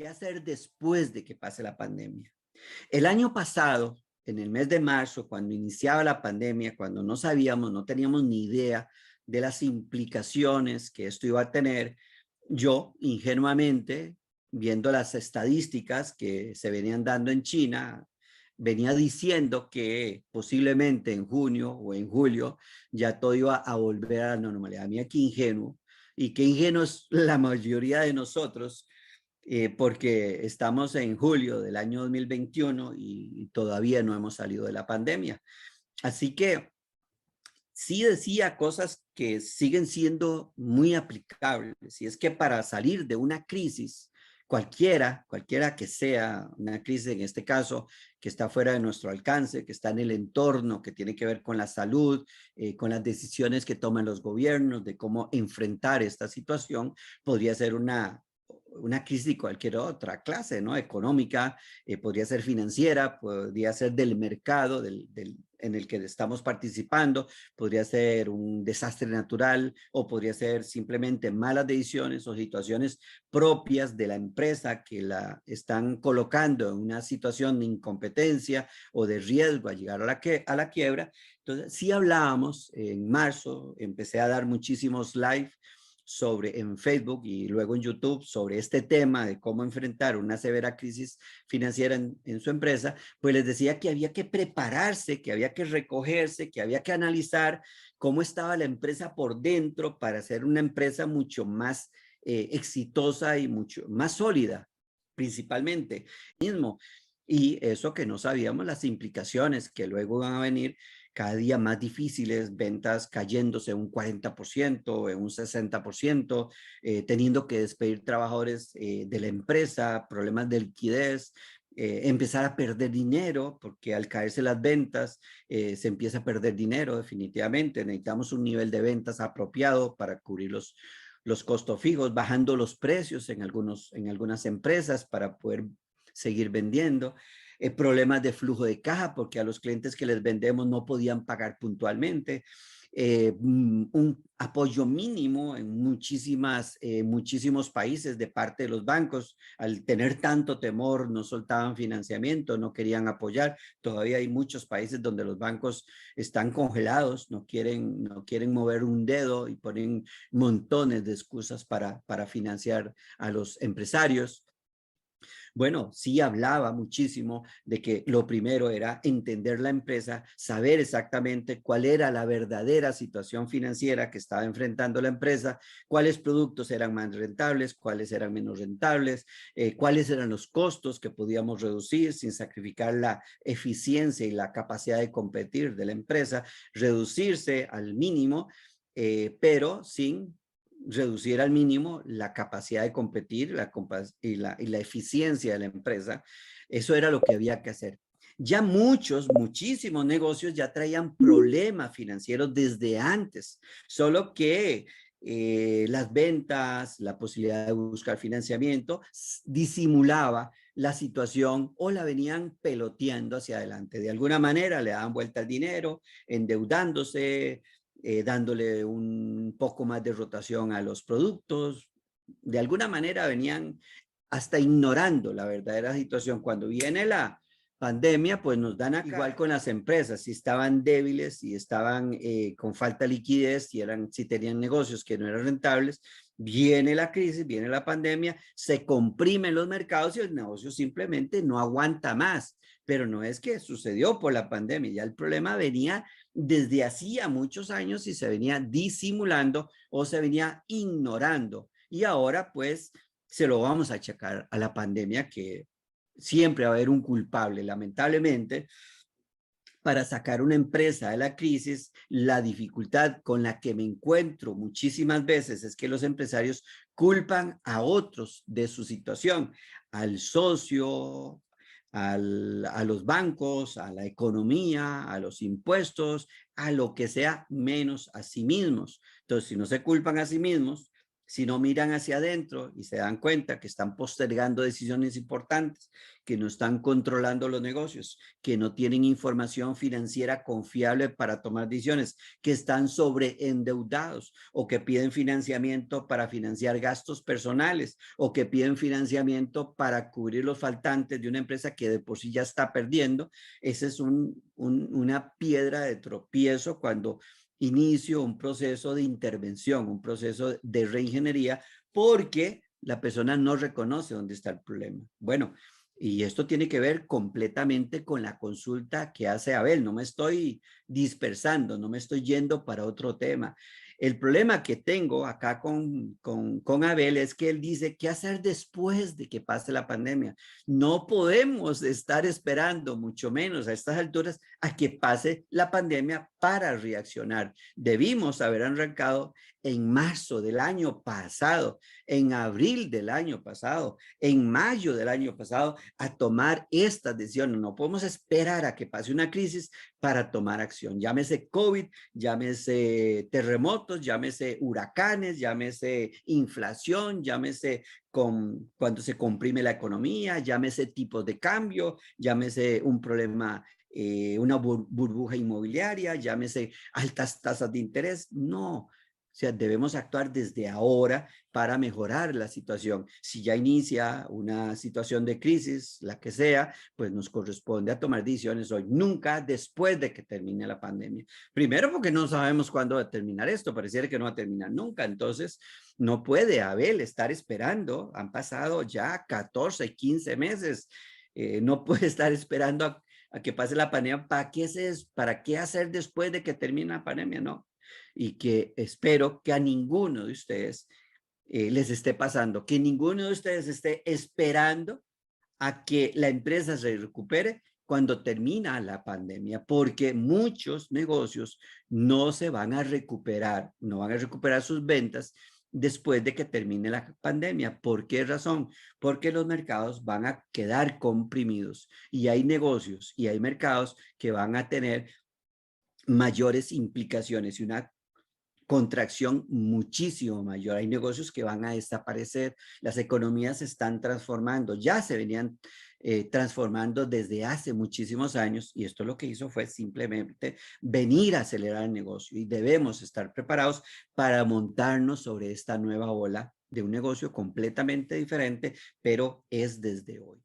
a hacer después de que pase la pandemia. El año pasado, en el mes de marzo, cuando iniciaba la pandemia, cuando no sabíamos, no teníamos ni idea de las implicaciones que esto iba a tener, yo ingenuamente, viendo las estadísticas que se venían dando en China, venía diciendo que posiblemente en junio o en julio ya todo iba a volver a la normalidad. Mira qué ingenuo, y qué ingenuos la mayoría de nosotros, porque estamos en julio del año 2021 y todavía no hemos salido de la pandemia. Así que sí decía cosas que siguen siendo muy aplicables, y es que para salir de una crisis, cualquiera que sea una crisis, en este caso, que está fuera de nuestro alcance, que está en el entorno, que tiene que ver con la salud, con las decisiones que toman los gobiernos de cómo enfrentar esta situación, podría ser una crisis de cualquier otra clase, ¿no? Económica, podría ser financiera, podría ser del mercado en el que estamos participando, podría ser un desastre natural o podría ser simplemente malas decisiones o situaciones propias de la empresa que la están colocando en una situación de incompetencia o de riesgo a llegar a la quiebra. Entonces, sí hablábamos en marzo, empecé a dar muchísimos live en Facebook y luego en YouTube sobre este tema de cómo enfrentar una severa crisis financiera en su empresa, pues les decía que había que prepararse, que había que recogerse, que había que analizar cómo estaba la empresa por dentro para ser una empresa mucho más exitosa y mucho más sólida, principalmente mismo. Y eso que no sabíamos las implicaciones que luego van a venir cada día más difíciles, ventas cayéndose un 40%, un 60%, teniendo que despedir trabajadores de la empresa, problemas de liquidez, empezar a perder dinero, porque al caerse las ventas se empieza a perder dinero definitivamente. Necesitamos un nivel de ventas apropiado para cubrir los costos fijos, bajando los precios en algunas empresas para poder seguir vendiendo. Problemas de flujo de caja porque a los clientes que les vendemos no podían pagar puntualmente. Un apoyo mínimo en muchísimos países de parte de los bancos. Al tener tanto temor, no soltaban financiamiento, no querían apoyar. Todavía hay muchos países donde los bancos están congelados, no quieren mover un dedo y ponen montones de excusas para financiar a los empresarios. Bueno, sí hablaba muchísimo de que lo primero era entender la empresa, saber exactamente cuál era la verdadera situación financiera que estaba enfrentando la empresa, cuáles productos eran más rentables, cuáles eran menos rentables, cuáles eran los costos que podíamos reducir sin sacrificar la eficiencia y la capacidad de competir de la empresa, reducirse al mínimo, pero sin reducir al mínimo la capacidad de competir y la eficiencia de la empresa. Eso era lo que había que hacer. Ya muchísimos negocios ya traían problemas financieros desde antes, solo que las ventas, la posibilidad de buscar financiamiento disimulaba la situación o la venían peloteando hacia adelante. De alguna manera le daban vuelta al dinero, endeudándose, dándole un poco más de rotación a los productos. De alguna manera venían hasta ignorando la verdadera situación. Cuando viene la pandemia, pues nos dan acá, igual con las empresas, si estaban débiles, si estaban con falta de liquidez, si tenían negocios que no eran rentables, viene la crisis, viene la pandemia, se comprimen los mercados y el negocio simplemente no aguanta más. Pero no es que sucedió por la pandemia, ya el problema venía desde hacía muchos años y se venía disimulando o se venía ignorando. Y ahora pues se lo vamos a achacar a la pandemia, que siempre va a haber un culpable, lamentablemente. Para sacar una empresa de la crisis, la dificultad con la que me encuentro muchísimas veces es que los empresarios culpan a otros de su situación, al socio, a los bancos, a la economía, a los impuestos, a lo que sea, menos a sí mismos. Entonces, si no se culpan a sí mismos, Si no miran hacia adentro y se dan cuenta que están postergando decisiones importantes, que no están controlando los negocios, que no tienen información financiera confiable para tomar decisiones, que están sobreendeudados o que piden financiamiento para financiar gastos personales o que piden financiamiento para cubrir los faltantes de una empresa que de por sí ya está perdiendo, esa es una piedra de tropiezo cuando inicio un proceso de intervención, un proceso de reingeniería, porque la persona no reconoce dónde está el problema. Bueno, y esto tiene que ver completamente con la consulta que hace Abel. No me estoy dispersando, no me estoy yendo para otro tema. El problema que tengo acá con Abel es que él dice, ¿qué hacer después de que pase la pandemia? No podemos estar esperando, mucho menos a estas alturas, a que pase la pandemia para reaccionar. Debimos haber arrancado en marzo del año pasado, en abril del año pasado, en mayo del año pasado, a tomar estas decisiones. No podemos esperar a que pase una crisis para tomar acción. Llámese COVID, llámese terremotos, llámese huracanes, llámese inflación, llámese cuando se comprime la economía, llámese tipos de cambio, llámese un problema, una burbuja inmobiliaria, llámese altas tasas de interés. No, o sea, debemos actuar desde ahora para mejorar la situación. Si ya inicia una situación de crisis, la que sea, pues nos corresponde a tomar decisiones hoy, nunca después de que termine la pandemia. Primero porque no sabemos cuándo va a terminar esto, pareciera que no va a terminar nunca, entonces no puede Abel estar esperando, han pasado ya 14, 15 meses, no puede estar esperando a que pase la pandemia. ¿Para qué hacer después de que termine la pandemia? No. Y que espero que a ninguno de ustedes les esté pasando, que ninguno de ustedes esté esperando a que la empresa se recupere cuando termina la pandemia, porque muchos negocios no se van a recuperar, no van a recuperar sus ventas después de que termine la pandemia. ¿Por qué razón? Porque los mercados van a quedar comprimidos y hay negocios y hay mercados que van a tener mayores implicaciones y una contracción muchísimo mayor. Hay negocios que van a desaparecer, las economías se están transformando, ya se venían transformando desde hace muchísimos años y esto lo que hizo fue simplemente venir a acelerar el negocio y debemos estar preparados para montarnos sobre esta nueva ola de un negocio completamente diferente, pero es desde hoy.